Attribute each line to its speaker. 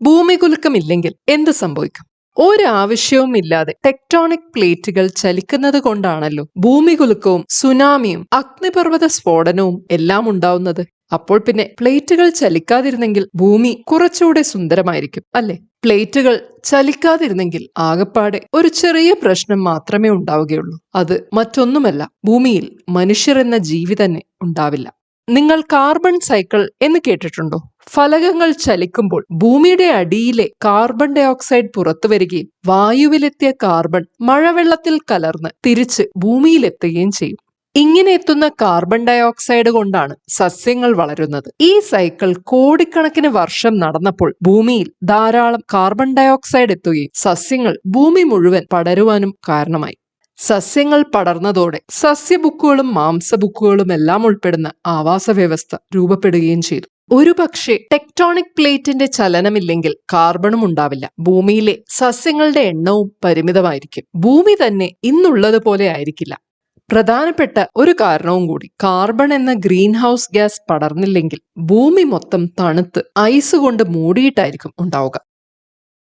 Speaker 1: ഭൂമികുലുക്കമില്ലെങ്കിൽ എന്ത് സംഭവിക്കും? ഒരാവശ്യവുമില്ലാതെ ടെക്ടോണിക് പ്ലേറ്റുകൾ ചലിക്കുന്നത് കൊണ്ടാണല്ലോ ഭൂമികുലുക്കവും സുനാമിയും അഗ്നിപർവ്വത സ്ഫോടനവും എല്ലാം ഉണ്ടാവുന്നത്. അപ്പോൾ പിന്നെ പ്ലേറ്റുകൾ ചലിക്കാതിരുന്നെങ്കിൽ ഭൂമി കുറച്ചുകൂടെ സുന്ദരമായിരിക്കും അല്ലെ? പ്ലേറ്റുകൾ ചലിക്കാതിരുന്നെങ്കിൽ ആകപ്പാടെ ഒരു ചെറിയ പ്രശ്നം മാത്രമേ ഉണ്ടാവുകയുള്ളൂ. അത് മറ്റൊന്നുമല്ല, ഭൂമിയിൽ മനുഷ്യർ എന്ന ജീവി തന്നെ ഉണ്ടാവില്ല. നിങ്ങൾ കാർബൺ സൈക്കിൾ എന്ന് കേട്ടിട്ടുണ്ടോ? ഫലകങ്ങൾ ചലിക്കുമ്പോൾ ഭൂമിയുടെ അടിയിലെ കാർബൺ ഡൈ ഓക്സൈഡ് പുറത്തു വരികയും വായുവിലെത്തിയ കാർബൺ മഴവെള്ളത്തിൽ കലർന്ന് തിരിച്ച് ഭൂമിയിലെത്തുകയും ചെയ്യും. ഇങ്ങനെ എത്തുന്ന കാർബൺ ഡൈ ഓക്സൈഡ് കൊണ്ടാണ് സസ്യങ്ങൾ വളരുന്നത്. ഈ സൈക്കിൾ കോടിക്കണക്കിന് വർഷം നടന്നപ്പോൾ ഭൂമിയിൽ ധാരാളം കാർബൺ ഡൈ ഓക്സൈഡ് എത്തുകയും സസ്യങ്ങൾ ഭൂമി മുഴുവൻ പടരുവാനും കാരണമായി. സസ്യങ്ങൾ പടർന്നതോടെ സസ്യബുക്കുകളും മാംസബുക്കുകളും എല്ലാം ഉൾപ്പെടുന്ന ആവാസ വ്യവസ്ഥ രൂപപ്പെടുകയും ചെയ്തു. ഒരു പക്ഷേ ടെക്ടോണിക് പ്ലേറ്റിന്റെ ചലനമില്ലെങ്കിൽ കാർബണും ഉണ്ടാവില്ല. ഭൂമിയിലെ സസ്യങ്ങളുടെ എണ്ണവും പരിമിതമായിരിക്കും. ഭൂമി തന്നെ ഇന്നുള്ളതുപോലെ ആയിരിക്കില്ല. പ്രധാനപ്പെട്ട ഒരു കാരണവും കൂടി, കാർബൺ എന്ന ഗ്രീൻ ഹൗസ് ഗ്യാസ് പടർന്നില്ലെങ്കിൽ ഭൂമി മൊത്തം തണുത്ത് ഐസ് കൊണ്ട് മൂടിയിട്ടായിരിക്കും ഉണ്ടാവുക.